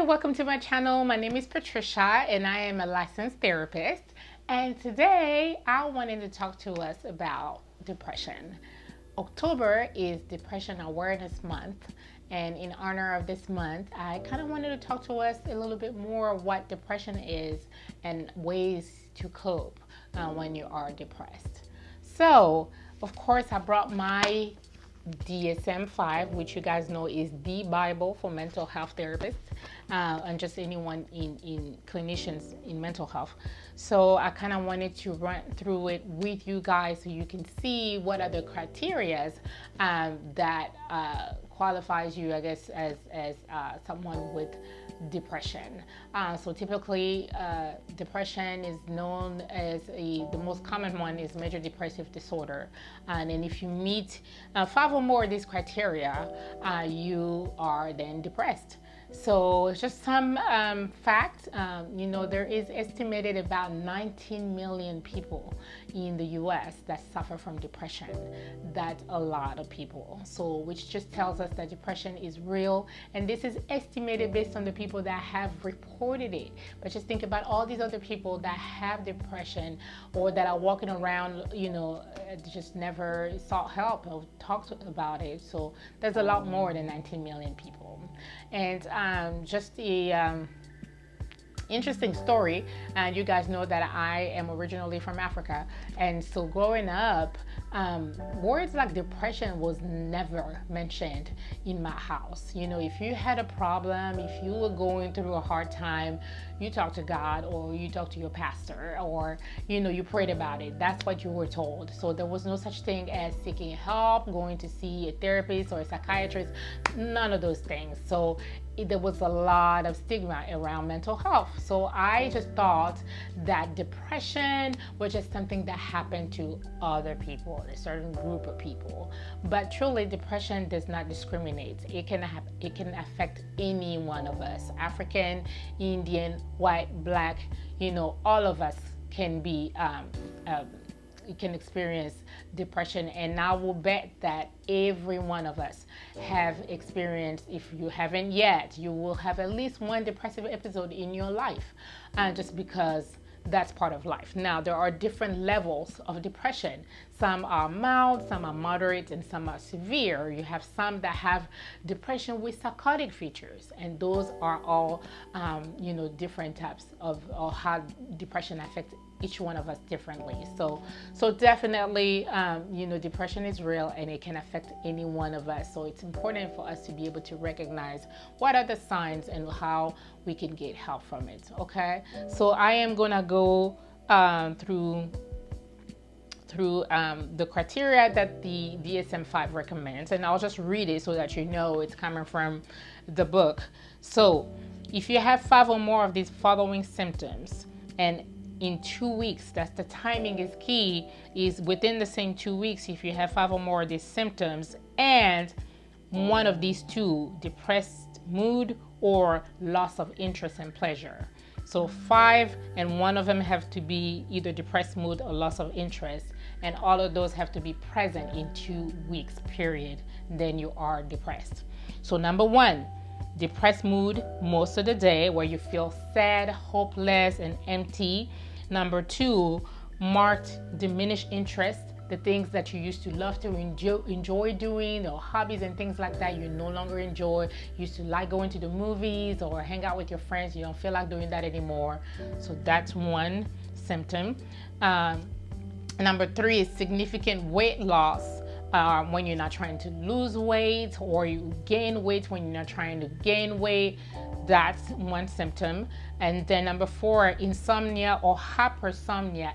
welcome to my channel. My name is Patricia and I am a licensed therapist. And today I wanted to talk to us about depression. October is Depression Awareness Month. And in honor of this month, I kind of wanted to talk to us a little bit more of what depression is and ways to cope when you are depressed. So, of course, I brought my DSM-5, which you guys know is the Bible for mental health therapists and just anyone in clinicians in mental health. So I kind of wanted to run through it with you guys so you can see what are the criteria that qualifies you, I guess, as someone with depression. So typically, depression is known as the most common one is major depressive disorder. And if you meet 5 or more of these criteria, you are then depressed. So just some facts, there is estimated about 19 million people in the US that suffer from depression. That's a lot of people. So which just tells us that depression is real. And this is estimated based on the people that have reported it. But just think about all these other people that have depression or that are walking around, just never sought help or talked about it. So there's a lot more than 19 million people. And just a interesting story, and you guys know that I am originally from Africa, and so growing up, words like depression was never mentioned in my house. If you had a problem, if you were going through a hard time, you talk to God or you talk to your pastor or you prayed about it. That's what you were told. So there was no such thing as seeking help, going to see a therapist or a psychiatrist, none of those things. So there was a lot of stigma around mental health. So I just thought that depression was just something that happened to other people, a certain group of people. But truly, depression does not discriminate. It can affect any one of us, African, Indian, white, black, all of us can be can experience depression, and I will bet that every one of us have experienced. If you haven't yet, you will have at least one depressive episode in your life, just because that's part of life. Now, there are different levels of depression. Some are mild, some are moderate, and some are severe. You have some that have depression with psychotic features, and those are all, different types of how depression affects each one of us differently. So definitely, depression is real and it can affect any one of us. So it's important for us to be able to recognize what are the signs and how we can get help from it. Okay, so I am gonna go through the criteria that the DSM-5 recommends, and I'll just read it so that it's coming from the book. So if you have 5 or more of these following symptoms, and in 2 weeks, that's the timing is key, is within the same 2 weeks, if you have 5 or more of these symptoms and one of these 2, depressed mood or loss of interest and pleasure. So 5 and one of them have to be either depressed mood or loss of interest, and all of those have to be present in 2 weeks period, then you are depressed. So number 1, depressed mood most of the day, where you feel sad, hopeless, and empty. Number 2, marked diminished interest. The things that you used to love to enjoy doing, or hobbies and things like that, you no longer enjoy. You used to like going to the movies or hang out with your friends. You don't feel like doing that anymore. So that's one symptom. Number 3 is significant weight loss. When you're not trying to lose weight, or you gain weight when you're not trying to gain weight, that's one symptom. And then number 4, insomnia or hypersomnia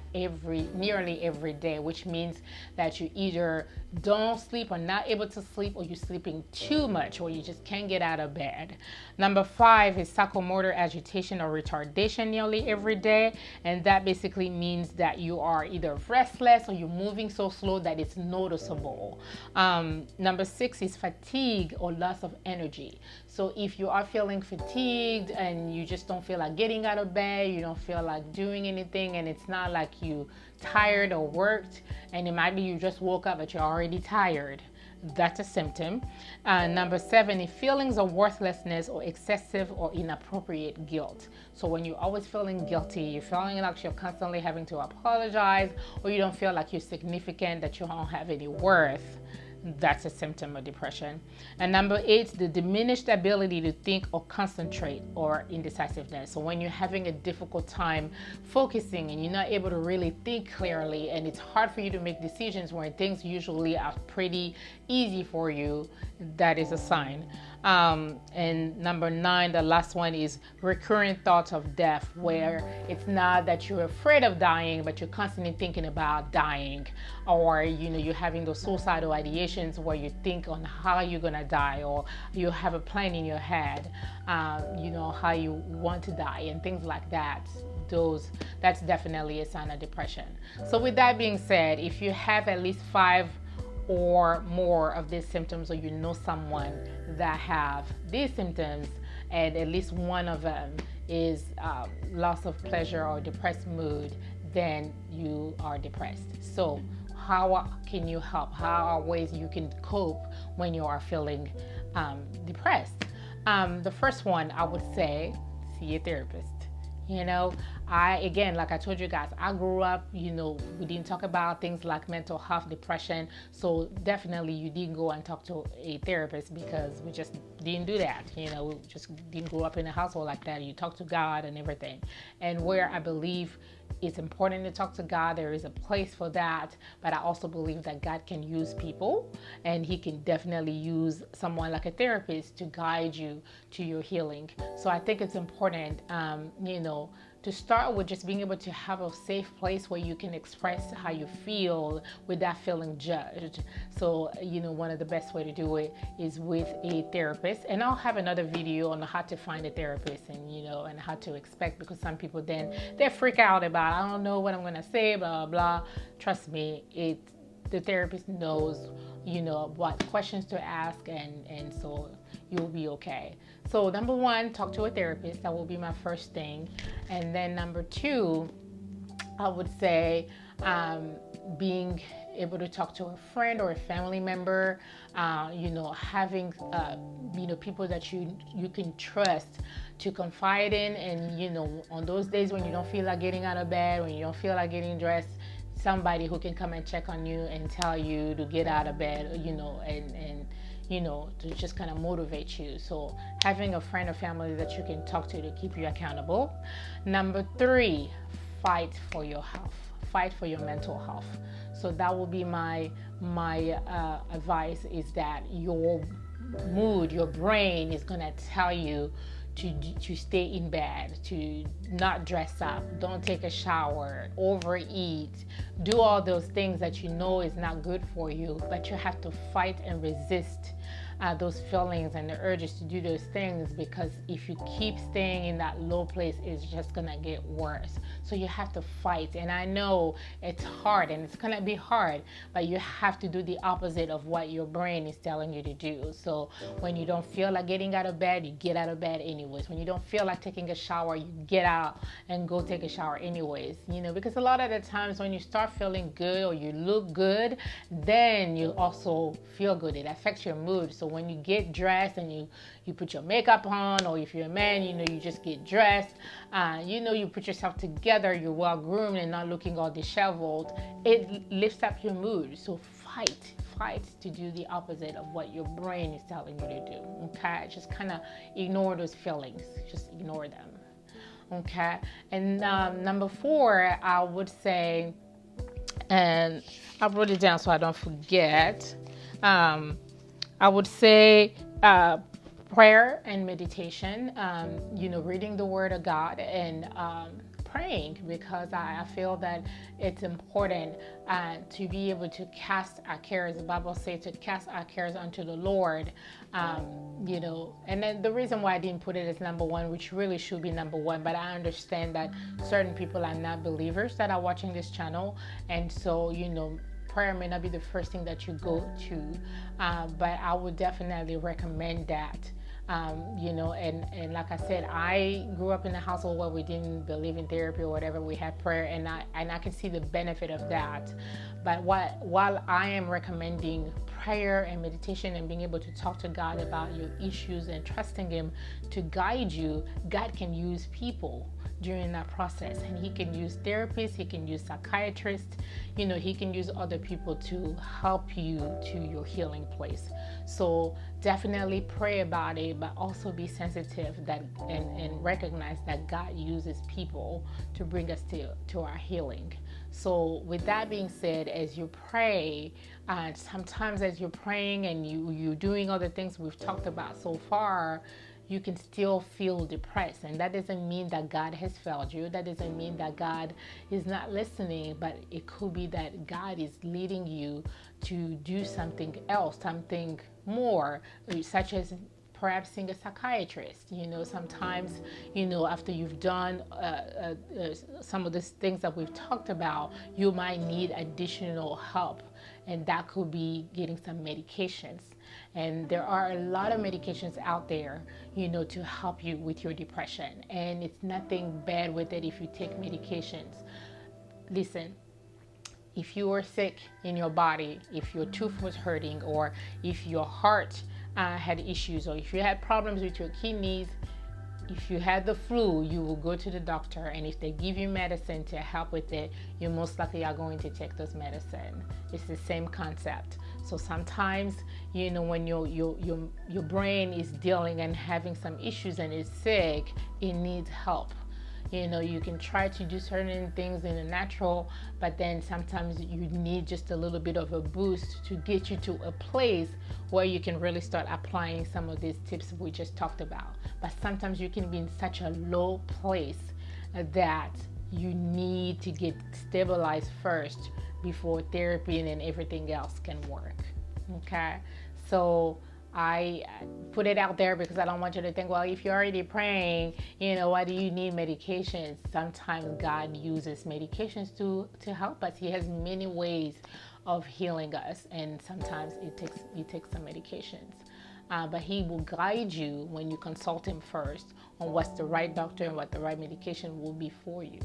nearly every day, which means that you either don't sleep or not able to sleep, or you're sleeping too much, or you just can't get out of bed. Number 5 is psychomotor agitation or retardation nearly every day, and that basically means that you are either restless or you're moving so slow that it's noticeable. Number 6 is fatigue or loss of energy. So if you are feeling fatigued and you just don't feel like getting out of bed, you don't feel like doing anything, and it's not like you tired or worked, and it might be you just woke up but you're already tired, That's a symptom. Number 7 is feelings of worthlessness or excessive or inappropriate guilt. So when you're always feeling guilty, you're feeling like you're constantly having to apologize, or you don't feel like you're significant, that you don't have any worth, that's a symptom of depression. And number 8, the diminished ability to think or concentrate, or indecisiveness. So when you're having a difficult time focusing and you're not able to really think clearly, and it's hard for you to make decisions when things usually are pretty easy for you, that is a sign. And number 9, the last one, is recurrent thoughts of death, where it's not that you're afraid of dying, but you're constantly thinking about dying, or you're having those suicidal ideations where you think on how you're gonna die, or you have a plan in your head, how you want to die and things like that. That's definitely a sign of depression. So with that being said, if you have at least 5 or more of these symptoms, or you know someone that have these symptoms, and at least one of them is loss of pleasure or depressed mood, then you are depressed. So how can you help? How are ways you can cope when you are feeling depressed? The first one, I would say, see a therapist. Like I told you guys, I grew up, we didn't talk about things like mental health, depression. So definitely you didn't go and talk to a therapist, because we just didn't do that. We just didn't grow up in a household like that. You talk to God and everything. And where I believe it's important to talk to God, there is a place for that. But I also believe that God can use people, and he can definitely use someone like a therapist to guide you to your healing. So I think it's important, to start with just being able to have a safe place where you can express how you feel without feeling judged. So, one of the best way to do it is with a therapist. And I'll have another video on how to find a therapist, and, and how to expect, because some people then they freak out about, I don't know what I'm going to say, blah, blah. Trust me, the therapist knows, what questions to ask, and so you'll be okay. So number 1, talk to a therapist. That will be my first thing. And then number 2, I would say being able to talk to a friend or a family member, having people that you can trust to confide in. And on those days when you don't feel like getting out of bed, when you don't feel like getting dressed, somebody who can come and check on you and tell you to get out of bed, and to just kind of motivate you. So having a friend or family that you can talk to keep you accountable. Number 3, fight for your health. Fight for your mental health. So that will be my advice, is that your mood, your brain is going to tell you to stay in bed, to not dress up, don't take a shower, overeat, do all those things that is not good for you, but you have to fight and resist those feelings and the urges to do those things, because if you keep staying in that low place, it's just gonna get worse. So you have to fight. And I know it's hard, and it's gonna be hard, but you have to do the opposite of what your brain is telling you to do. So when you don't feel like getting out of bed, you get out of bed anyways. When you don't feel like taking a shower, you get out and go take a shower anyways. Because a lot of the times when you start feeling good or you look good, then you also feel good. It affects your mood. So when you get dressed and you put your makeup on, or if you're a man, you just get dressed, you put yourself together, you're well groomed and not looking all disheveled, it lifts up your mood. So fight to do the opposite of what your brain is telling you to do. Okay, just kind of ignore those feelings, just ignore them. Okay, and number 4, I would say, and I wrote it down so I don't forget, I would say prayer and meditation, reading the Word of God, and praying, because I feel that it's important to be able to cast our cares. The Bible says to cast our cares unto the Lord, and then the reason why I didn't put it as number 1, which really should be number 1, but I understand that certain people are not believers that are watching this channel, and so prayer may not be the first thing that you go to, but I would definitely recommend that. And like I said, I grew up in a household where we didn't believe in therapy or whatever. We had prayer, and I can see the benefit of that. But while I am recommending prayer and meditation and being able to talk to God about your issues and trusting Him to guide you, God can use people during that process. And He can use therapists, He can use psychiatrists, He can use other people to help you to your healing place. So definitely pray about it, but also be sensitive that and recognize that God uses people to bring us to our healing. So with that being said, as you pray, sometimes as you're praying and you're doing other things we've talked about so far, you can still feel depressed. And that doesn't mean that God has failed you. That doesn't mean that God is not listening, but it could be that God is leading you to do something else, something more, such as perhaps seeing a psychiatrist. Sometimes, after you've done some of the things that we've talked about, you might need additional help. And that could be getting some medications. And there are a lot of medications out there, to help you with your depression. And it's nothing bad with it if you take medications. Listen, if you are sick in your body, if your tooth was hurting, or if your heart had issues, or if you had problems with your kidneys, if you had the flu, you will go to the doctor, and if they give you medicine to help with it, you most likely are going to take those medicine. It's the same concept. So sometimes, when your brain is dealing and having some issues and is sick, it needs help. You can try to do certain things in the natural, but then sometimes you need just a little bit of a boost to get you to a place where you can really start applying some of these tips we just talked about. But sometimes you can be in such a low place that you need to get stabilized first before therapy and then everything else can work. Okay? So I put it out there because I don't want you to think, well, if you're already praying, why do you need medications? Sometimes God uses medications to help us. He has many ways of healing us, and sometimes it takes some medications. But He will guide you when you consult Him first on what's the right doctor and what the right medication will be for you.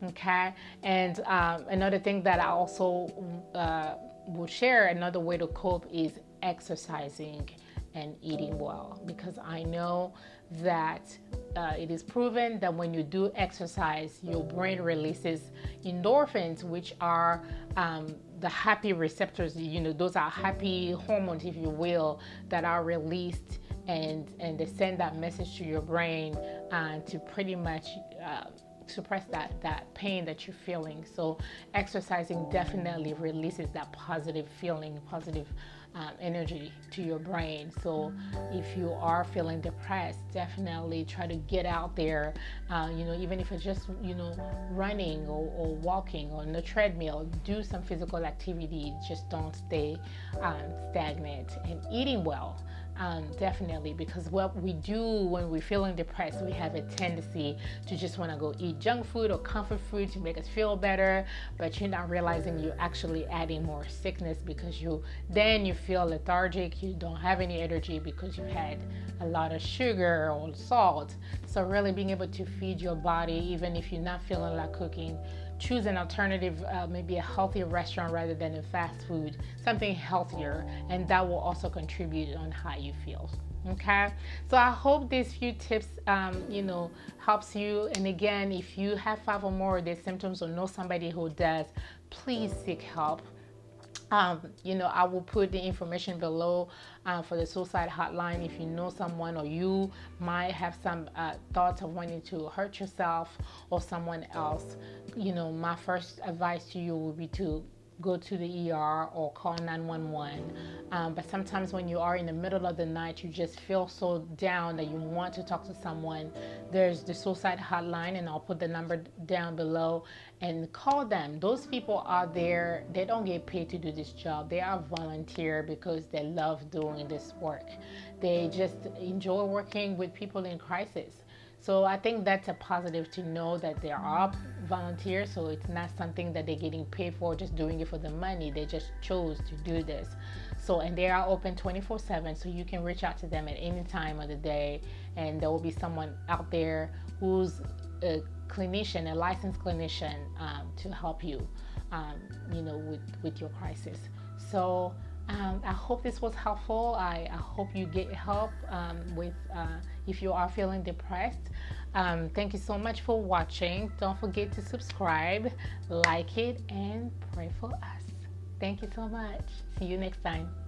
Okay? And another thing that I also will share, another way to cope is exercising and eating well, because I know that it is proven that when you do exercise, your brain releases endorphins, which are the happy receptors. Those are happy hormones, if you will, that are released, and they send that message to your brain to pretty much suppress that pain that you're feeling. So exercising definitely releases that positive feeling, positive energy to your brain. So if you are feeling depressed, definitely try to get out there, even if it's just running or walking or on the treadmill. Do some physical activity. Just don't stay stagnant. And eating well, definitely, because what we do when we're feeling depressed, we have a tendency to just want to go eat junk food or comfort food to make us feel better, but you're not realizing you're actually adding more sickness, because you feel lethargic, you don't have any energy because you've had a lot of sugar or salt. So really being able to feed your body, even if you're not feeling like cooking, choose an alternative, maybe a healthier restaurant rather than a fast food, something healthier, and that will also contribute on how you feel. Okay, so I hope these few tips helps you. And again, if you have 5 or more of these symptoms or know somebody who does, please seek help. I will put the information below for the suicide hotline. If you know someone, or you might have some thoughts of wanting to hurt yourself or someone else, my first advice to you would be to go to the ER or call 911. But sometimes when you are in the middle of the night, you just feel so down that you want to talk to someone. There's the suicide hotline, and I'll put the number down below, and call them. Those people are there. They don't get paid to do this job. They are volunteer because they love doing this work. They just enjoy working with people in crisis. So I think that's a positive, to know that there are volunteers, so it's not something that they're getting paid for, just doing it for the money. They just chose to do this. So, and they are open 24/7, so you can reach out to them at any time of the day, and there will be someone out there who's a clinician, a licensed clinician, to help you, with your crisis. So I hope this was helpful. I hope you get help with if you are feeling depressed. Thank you so much for watching. Don't forget to subscribe, like it, and pray for us. Thank you so much. See you next time.